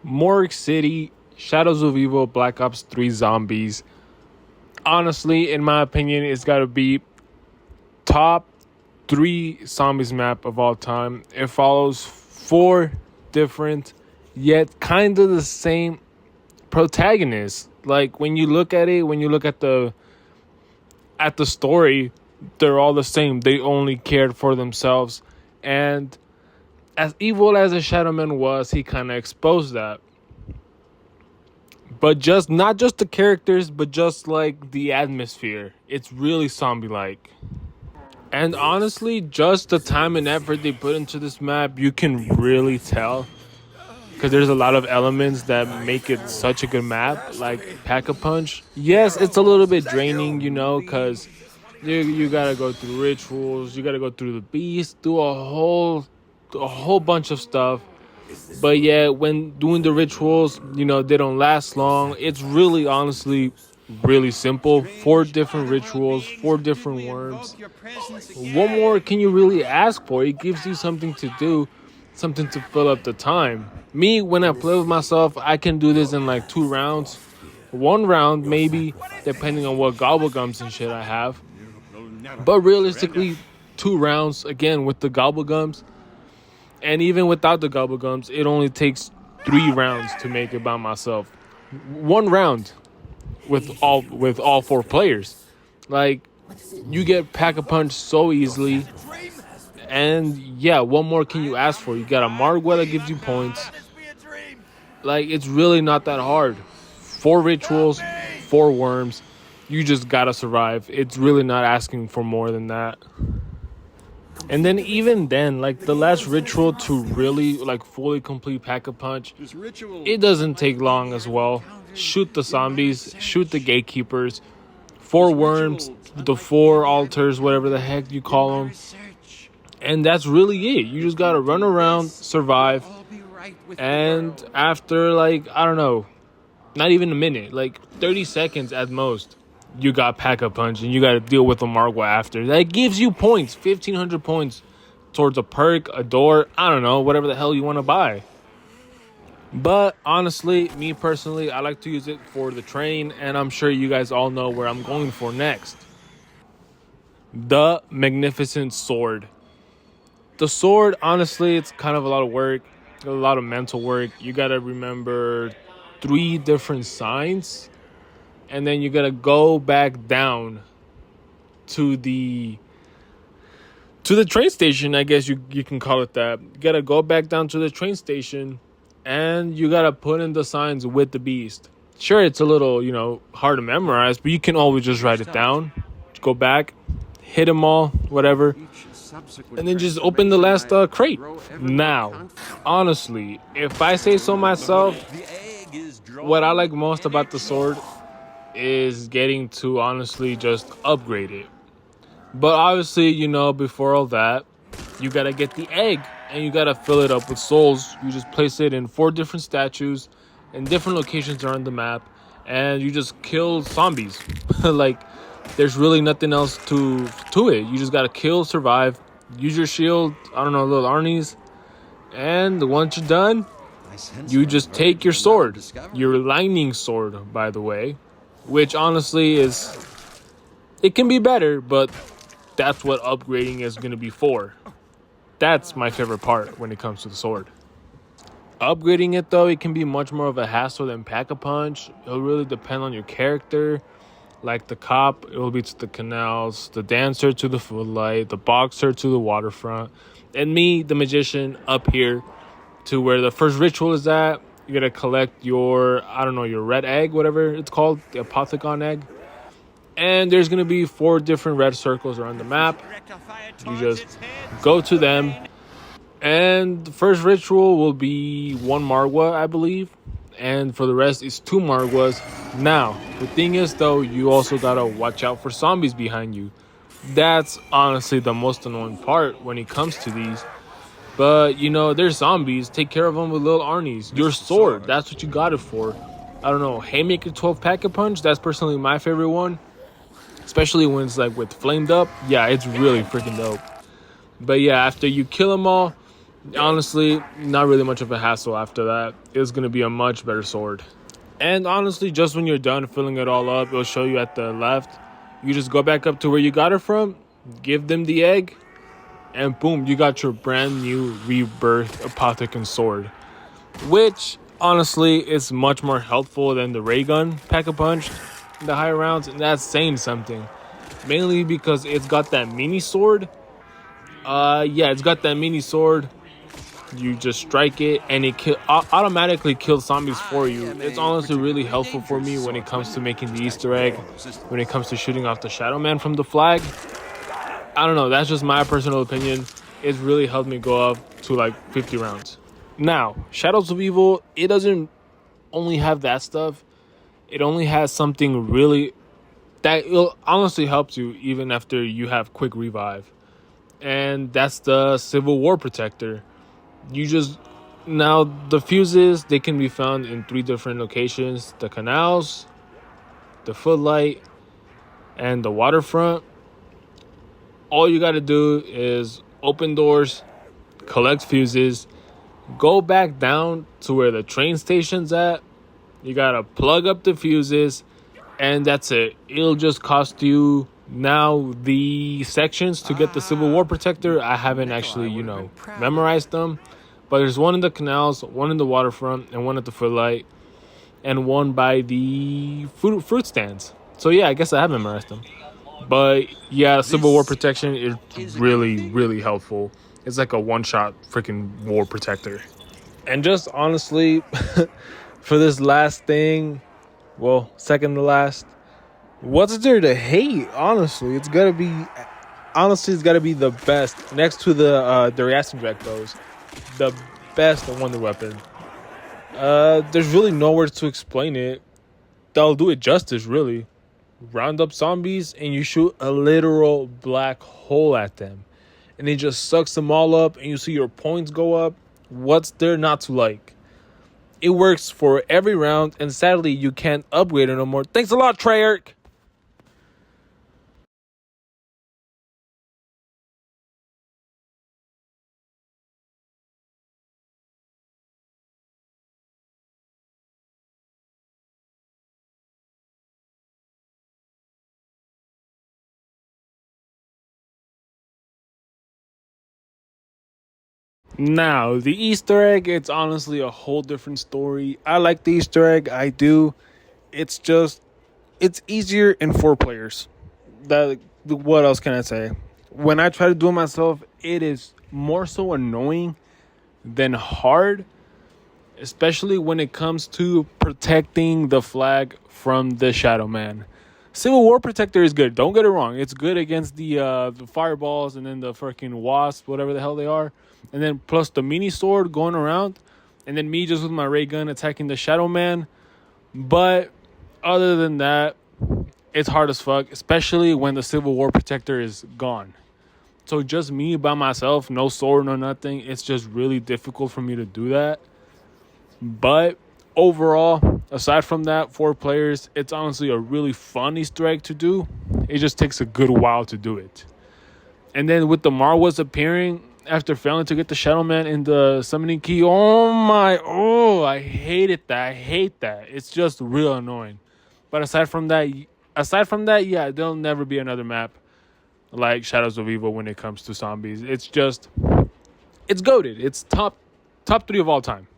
Morgue City, Shadows of Evil, Black Ops 3 Zombies. Honestly, in my opinion, it's got to be top 3 zombies map of all time. It follows 4 different, yet kind of the same protagonists. Like when you look at it, when you look at the story, they're all the same. They only cared for themselves. And as evil as a Shadowman was, he kind of exposed that. But just not just the characters, but just like the atmosphere. It's really zombie-like. And honestly, just the time and effort they put into this map, you can really tell. Because there's a lot of elements that make it such a good map, like Pack-a-Punch. Yes, it's a little bit draining, because you gotta go through rituals, you gotta go through the beast, do a whole bunch of stuff. But yeah, when doing the rituals, they don't last long. It's really, honestly, really simple. 4 different rituals, 4 different worms. What more can you really ask for? It gives you something to do, something to fill up the time. Me, when I play with myself, I can do this in like 2 rounds. 1 round, maybe, depending on what gobblegums and shit I have. But realistically, 2 rounds, again, with the gobblegums. And even without the gobblegums, it only takes 3 rounds to make it by myself. 1 round with all 4 players. Like, you get Pack-a-Punch so easily. And yeah, what more can you ask for? You got a Margwa that gives you points. Like, it's really not that hard. 4 rituals, 4 worms. You just gotta survive. It's really not asking for more than that. And then even then, like the last ritual to really like fully complete Pack-a-Punch, it doesn't take long as well. Shoot the zombies, shoot the gatekeepers, 4 worms, the 4 altars, whatever the heck you call them. And that's really it. You just gotta run around, survive, and after I don't know, not even a minute, like 30 seconds at most, you got Pack-a-Punch, and you got to deal with a Margwa after. That gives you points, 1,500 points towards a perk, a door, I don't know, whatever the hell you want to buy. But honestly, me personally, I like to use it for the train, and I'm sure you guys all know where I'm going for next. The Magnificent Sword. The sword, honestly, it's kind of a lot of work, a lot of mental work. You got to remember 3 different signs. And then you gotta go back down to the train station, I guess you can call it that. You gotta go back down to the train station, and you gotta put in the signs with the beast. Sure, it's a little, hard to memorize, but you can always just write it down. Go back, hit them all, whatever. And then just open the last crate. Now, honestly, if I say so myself, what I like most about the sword is getting to honestly just upgrade it. But obviously, before all that, you gotta get the egg and you gotta fill it up with souls. You just place it in 4 different statues in different locations around the map, and you just kill zombies. Like, there's really nothing else to it. You just gotta kill, survive, use your shield, I don't know, little Arnie's, and once you're done, you just take your sword, your lightning sword, by the way. Which honestly it can be better, but that's what upgrading is going to be for. That's my favorite part when it comes to the sword. Upgrading it, though, it can be much more of a hassle than Pack-a-Punch. It'll really depend on your character. Like the cop, it will be to the canals, the dancer to the footlight, the boxer to the waterfront, and me, the magician, up here to where the first ritual is at. You gotta collect your red egg, whatever it's called, the Apothecon egg. And there's gonna be 4 different red circles around the map. You just go to them. And the first ritual will be 1 Margwa, I believe. And for the rest, it's 2 Margwas. Now, the thing is, though, you also gotta watch out for zombies behind you. That's honestly the most annoying part when it comes to these. But, there's zombies. Take care of them with little Arnie's. Your sword, that's what you got it for. I don't know, Haymaker 12 Pack-a-Punch, that's personally my favorite one. Especially when it's with flamed up. Yeah, it's really freaking dope. But yeah, after you kill them all, Honestly, not really much of a hassle after that. It's going to be a much better sword. And honestly, just when you're done filling it all up, it'll show you at the left. You just go back up to where you got it from, give them the egg, and boom, you got your brand new rebirth Apothecon sword. Which, honestly, is much more helpful than the ray gun Pack-a-Punch, the higher rounds. And that's saying something. Mainly because it's got that mini sword. It's got that mini sword. You just strike it and it automatically kills zombies for you. It's honestly really helpful for me when it comes to making the Easter egg, when it comes to shooting off the Shadow Man from the flag. I don't know, that's just my personal opinion. It's really helped me go up to like 50 rounds. Now, Shadows of Evil, it doesn't only have that stuff. It only has something really that will honestly help you even after you have quick revive. And that's the Civil War Protector. Now the fuses, they can be found in 3 different locations: the canals, the footlight, and the waterfront. All you got to do is open doors, collect fuses, go back down to where the train station's at. You got to plug up the fuses, and that's it. It'll just cost you. Now the sections to get the Civil War Protector, I haven't actually, memorized them. But there's one in the canals, one in the waterfront, and one at the footlight, and one by the fruit stands. So yeah, I guess I have memorized them. But yeah, Civil War Protection is really, really helpful. It's like a one-shot freaking war protector. And just honestly, for this last thing, well, second to last, what's there to hate? Honestly, it's gotta be the best next to the reacting projectiles. The best wonder weapon. There's really nowhere to explain it. That'll do it justice, really. Round up zombies and you shoot a literal black hole at them, and it just sucks them all up, and you see your points go up. What's there not to like? It works for every round, and sadly, you can't upgrade it no more. Thanks a lot, Treyarch. Now, the Easter egg, it's honestly a whole different story. I like the Easter egg, I do. It's easier in 4 players. What else can I say? When I try to do it myself, it is more so annoying than hard, especially when it comes to protecting the flag from the Shadow Man. Civil War Protector is good. Don't get it wrong. It's good against the fireballs and then the freaking wasps, whatever the hell they are. And then plus the mini sword going around. And then me just with my ray gun attacking the Shadow Man. But other than that, it's hard as fuck, especially when the Civil War Protector is gone. So just me by myself, no sword, no nothing. It's just really difficult for me to do that. But overall, aside from that, 4 players, it's honestly a really fun Easter egg to do. It just takes a good while to do it. And then with the Marwas appearing after failing to get the Shadow Man in the summoning key, I hated that. I hate that. It's just real annoying. But aside from that, yeah, there'll never be another map like Shadows of Evil when it comes to zombies. It's goated. It's top 3 of all time.